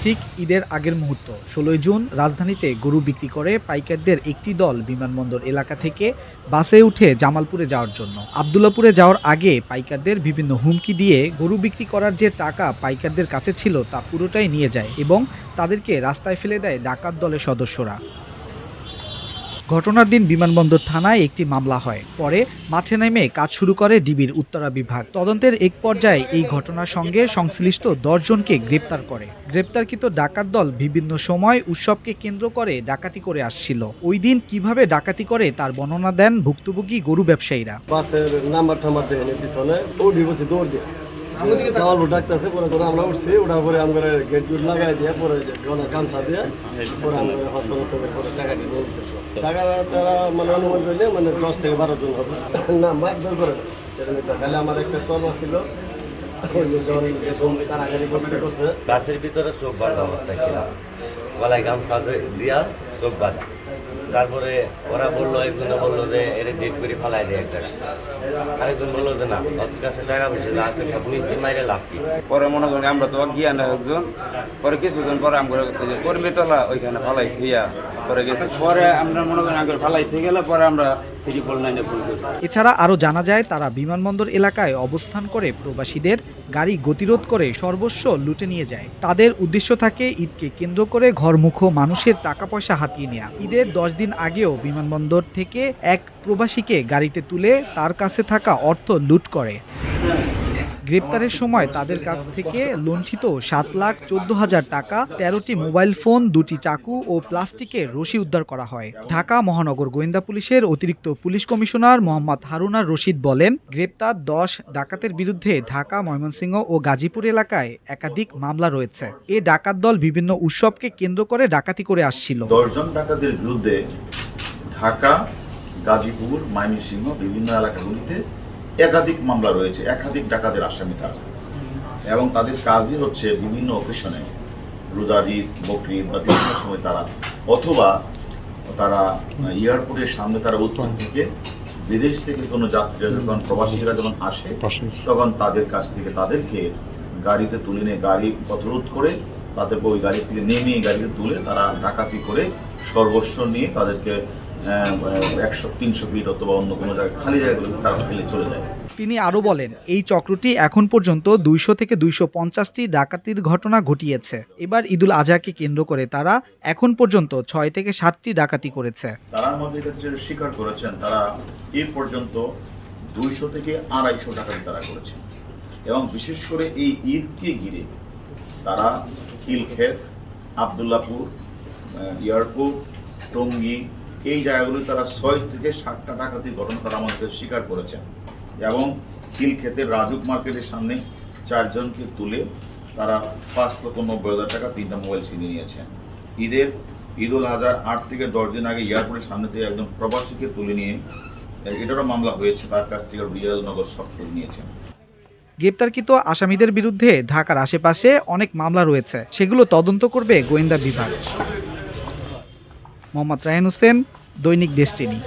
ঠিক ঈদের আগের মুহূর্ত ১৬ জুন রাজধানীতে গরু বিক্রি করে পাইকারদের একটি দল বিমানবন্দর এলাকা থেকে বাসে উঠে জামালপুরে যাওয়ার জন্য। আব্দুল্লাহপুরে যাওয়ার আগে পাইকারদের বিভিন্ন হুমকি দিয়ে গরু বিক্রি করার যে টাকা পাইকারদের কাছে ছিল তা পুরোটাই নিয়ে যায় এবং তাদেরকে রাস্তায় ফেলে দেয় ডাকাত দলের সদস্যরা। ঘটনার দিন বিমানবন্দর থানায় একটি মামলা হয়। পরে মাঠে নেমে কাজ শুরু করে ডিবির উত্তরা বিভাগ। তদন্তের এক পর্যায়ে এই ঘটনার সঙ্গে সংশ্লিষ্ট ১০ জনকে গ্রেপ্তার করে। গ্রেপ্তারকৃত ডাকাত দল বিভিন্ন সময় উৎসবকে কেন্দ্র করে ডাকাতি করে আসছিল। ওই দিন কিভাবে ডাকাতি করে তার বর্ণনা দেন ভুক্তভোগী গরু ব্যবসায়ীরা। বাসের নাম্বার টাম্বার দেখে পিছনে দৌড় দিয়ে জামালপুর ডাকতেছে, পরে আমরা উঠছি, ওঠার পরে আমরা গেট গুট লাগাই দিয়ে পরে গামছা দিয়ে পরে আমরা হস্ত করে টাকা দিয়ে নিয়েছি। টাকা তারা মানে অনুমান করলে মানে 10 থেকে 12 জন হবে না, মারধর করে খালি আমার একটা চর্মা ছিল কারাগারি করছে গাছের ভিতরে চোখ বাঁধা অবস্থায় ছিল, গলায় গামছা দিয়া চোখ বাঁধা। তারপরে ওরা বললো, একজনে বললো যে এর ডেট করে ফালাই দেয় এক জায়গায়, আরেকজন বললো যে না ওর কাছে টাকা পয়সা আছে সব নিচে মাইরে লাভ। পরে মনে করি আমরা তো গিয়া না একজন, পরে কিছুদিন পরে আমরা কর্মী তলা ওইখানে ফালাই থইয়া পরে গেছে। পরে আমরা মনে করি আগে ফালাই থেকে গেলে পরে আমরা এছাড়া আরও জানা যায় তারা বিমানবন্দর এলাকায় অবস্থান করে প্রবাসীদের গাড়ি গতিরোধ করে সর্বস্ব লুটে নিয়ে যায়। তাদের উদ্দেশ্য থাকে ঈদকে কেন্দ্র করে ঘরমুখো মানুষের টাকা পয়সা হাতিয়ে নেওয়া। ঈদের 10 দিন আগেও বিমানবন্দর থেকে এক প্রবাসীকে গাড়িতে তুলে তার কাছে থাকা অর্থ লুট করে। গ্রেপ্তারের সময় তাদের কাছ থেকে লুণ্ঠিত 7,14,000 টাকা, 13টি মোবাইল ফোন, 2টি চাকু ও প্লাস্টিকের রশি উদ্ধার করা হয়। ঢাকা মহানগর গোয়েন্দা পুলিশের অতিরিক্ত পুলিশ কমিশনার মোহাম্মদ হারুন আর রশিদ বলেন, গ্রেপ্তার 10 ডাকাতের বিরুদ্ধে ঢাকা, ময়মনসিংহ ও গাজীপুর এলাকায় একাধিক মামলা রয়েছে। এ ডাকাত দল বিভিন্ন উৎসবকে কেন্দ্র করে ডাকাতি করে আসছিল। 10 জন ডাকাতের বিরুদ্ধে ঢাকা, গাজীপুর, ময়মনসিংহ বিভিন্ন এলাকাগুলিতে একাধিক মামলা রয়েছে, একাধিক ডাকাতের আসামি তারা, এবং তাদের কাজই হচ্ছে বিভিন্ন অকেশনে রোজার ঈদ, বকরিদ বা বিভিন্ন সময় তারা অথবা তারা এয়ারপোর্টের সামনে তারা উত্তর থেকে বিদেশ থেকে কোনো যাত্রীরা যখন প্রবাসীরা যখন আসে তখন তাদের কাছ থেকে তাদেরকে গাড়িতে তুলে নিয়ে গাড়ি পথরোধ করে তাদেরকে ওই গাড়ি থেকে নেমে গাড়িতে তুলে তারা ডাকাতি করে সর্বস্ব নিয়ে তাদেরকে 100-300 ফিট অথবা অন্য কোনো জায়গায় খালি জায়গাগুলো তারা ফেলে চলে যায়। তিনি আরও বলেন, এই চক্রটি এখন পর্যন্ত 200 থেকে 250টি ডাকাতির ঘটনা ঘটিয়েছে। এবার ঈদুল আজহাকে কেন্দ্র করে তারা এখন পর্যন্ত 6 থেকে 7টি ডাকাতি করেছে। তার মধ্যে স্বীকার করেছেন তারা এই পর্যন্ত 200 থেকে 250 ডাকাতি তারা করেছেন, এবং বিশেষ করে এই ঈদকে ঘিরে তারা খিলক্ষেত, আব্দুল্লাহপুর, এয়ারপোর্ট, টঙ্গী এই জায়গাগুলো তারা 6 থেকে 7টা ডাকাতির ঘটনা তারা আমাদের স্বীকার করেছেন, এবং খিলক্ষেতের রাজুক মার্কেটের সামনে 4 জনকে তুলে তারা 5,90,000 টাকা 3টা মোবাইল ছিনিয়ে নিয়েছেন। ঈদুল আজহার 8 থেকে 10 দিন আগে এয়ারপোর্টের সামনে থেকে একজন প্রবাসীকে তুলে নিয়ে এটারও মামলা হয়েছে, তার কাছ থেকে রিয়াল নগদ সব তুলে নিয়েছেন। গ্রেপ্তারকৃত আসামিদের বিরুদ্ধে ঢাকার আশেপাশে অনেক মামলা রয়েছে, সেগুলো তদন্ত করবে গোয়েন্দা বিভাগ। মোহাম্মদ রায়হান হোসেন, দৈনিক ডেস্টিনি।